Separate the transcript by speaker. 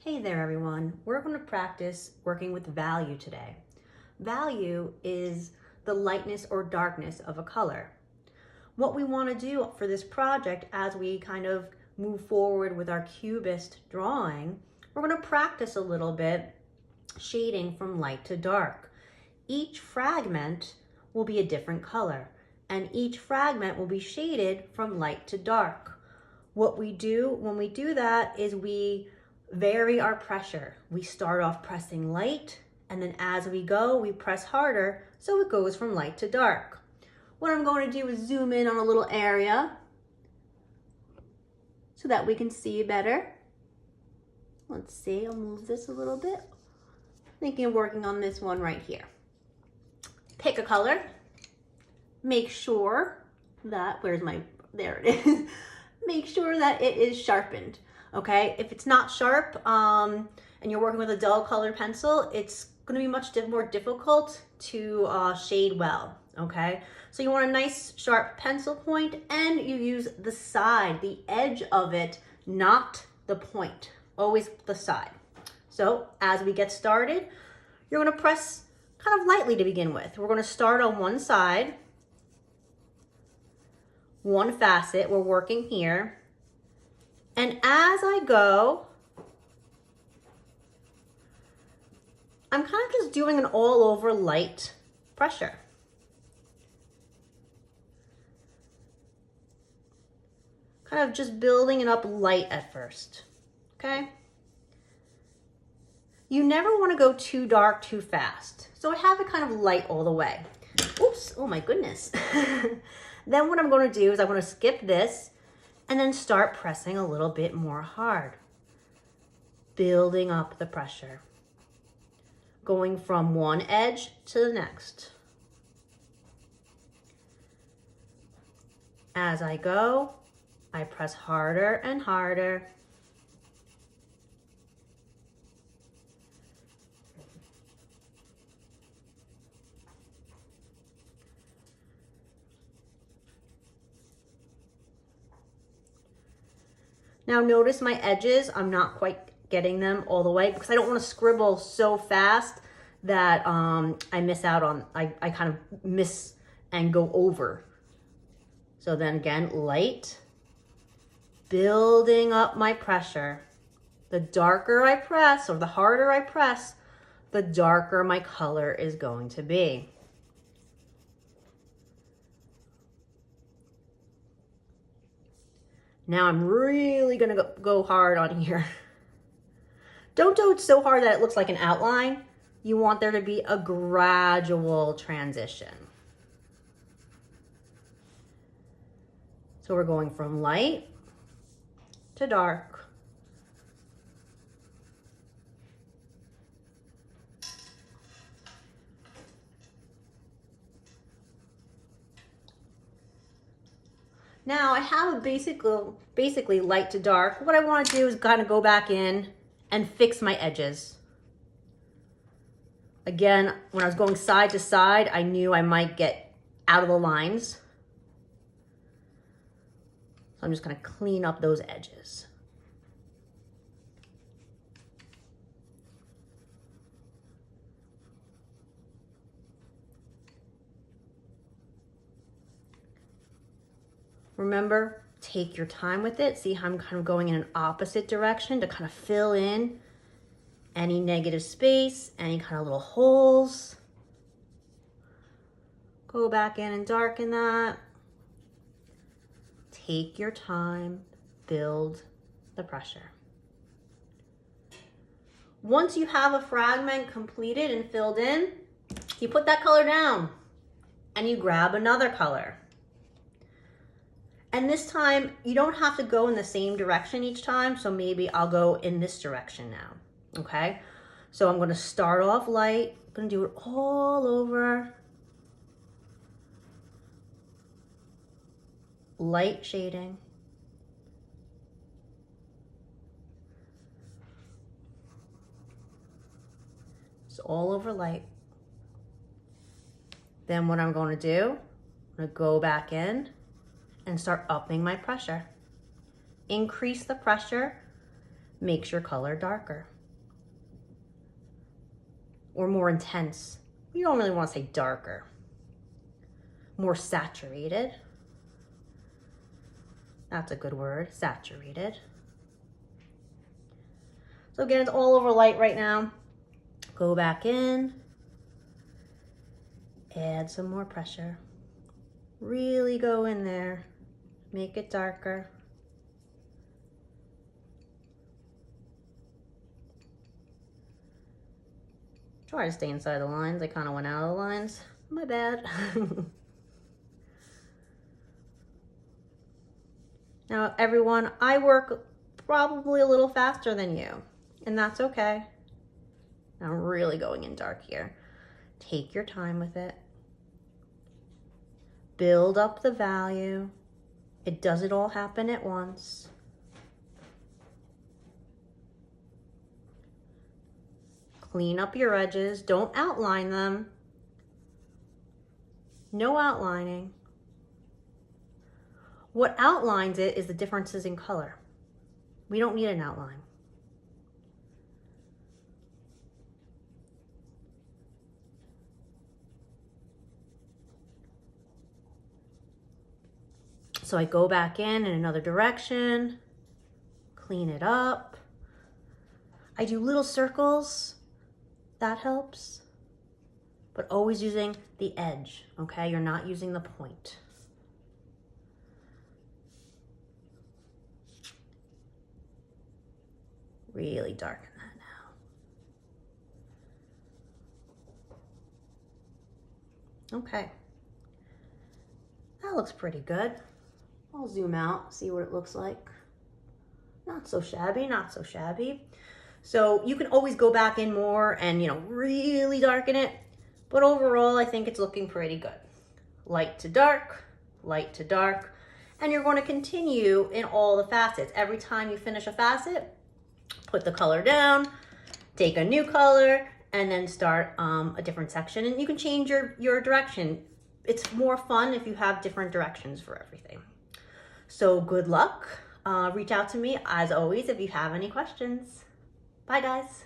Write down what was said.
Speaker 1: Hey there everyone, we're going to practice working with value today. Value is the lightness or darkness of a color. What we want to do for this project as we kind of move forward with our Cubist drawing, we're going to practice a little bit shading from light to dark. Each fragment will be a different color and each fragment will be shaded from light to dark. What we do when we do that is we vary our pressure. We start off pressing light, and then as we go, we press harder, so it goes from light to dark. What I'm going to do is zoom in on a little area so that we can see better. Let's see, I'll move this a little bit. Thinking of working on this one right here. Pick a color. Make sure that, there it is. Make sure that it is sharpened. Okay, if it's not sharp and you're working with a dull colored pencil, it's going to be much more difficult to shade well. Okay, so you want a nice sharp pencil point, and you use the side, the edge of it, not the point, always the side. So as we get started, you're going to press kind of lightly to begin with. We're going to start on one side, one facet, we're working here. And as I go, I'm kind of just doing an all over light pressure. Kind of just building it up light at first, okay? You never want to go too dark too fast. So I have it kind of light all the way. Oops, oh my goodness. Then what I'm going to do is I'm going to skip this and then start pressing a little bit more hard, building up the pressure, going from one edge to the next. As I go, I press harder and harder. Now notice my edges, I'm not quite getting them all the way because I don't want to scribble so fast that I miss out on, I kind of miss and go over. So then again, light, building up my pressure. The darker I press or the harder I press, the darker my color is going to be. Now I'm really gonna go hard on here. Don't do it so hard that it looks like an outline. You want there to be a gradual transition. So we're going from light to dark. Now I have a basically light to dark. What I want to do is kind of go back in and fix my edges. Again, when I was going side to side, I knew I might get out of the lines. So I'm just going to clean up those edges. Remember, take your time with it. See how I'm kind of going in an opposite direction to kind of fill in any negative space, any kind of little holes. Go back in and darken that. Take your time, build the pressure. Once you have a fragment completed and filled in, you put that color down and you grab another color. And this time, you don't have to go in the same direction each time, so maybe I'll go in this direction now, okay? So I'm gonna start off light, I'm gonna do it all over. Light shading. It's all over light. Then what I'm going to do, I'm going to go back in and start upping my pressure. Increase the pressure, makes your color darker. or more intense. You don't really want to say darker. More saturated. That's a good word, saturated. So again, it's all over light right now. Go back in. Add some more pressure. Really go in there. Make it darker. Try to stay inside the lines. I kind of went out of the lines. My bad. Now, everyone, I work probably a little faster than you, and that's okay. I'm really going in dark here. Take your time with it. Build up the value. It doesn't all happen at once. Clean up your edges. Don't outline them. No outlining. What outlines it is the differences in color. We don't need an outline. So I go back in another direction, clean it up. I do little circles, that helps, but always using the edge, okay? You're not using the point. Really darken that now. Okay, that looks pretty good. I'll zoom out, see what it looks like. Not so shabby, not so shabby. So you can always go back in more and, you know, really darken it. But overall, I think it's looking pretty good. Light to dark, and you're going to continue in all the facets. Every time you finish a facet, put the color down, take a new color, and then start a different section. And you can change your direction. It's more fun if you have different directions for everything. So good luck. Reach out to me as always if you have any questions. Bye guys.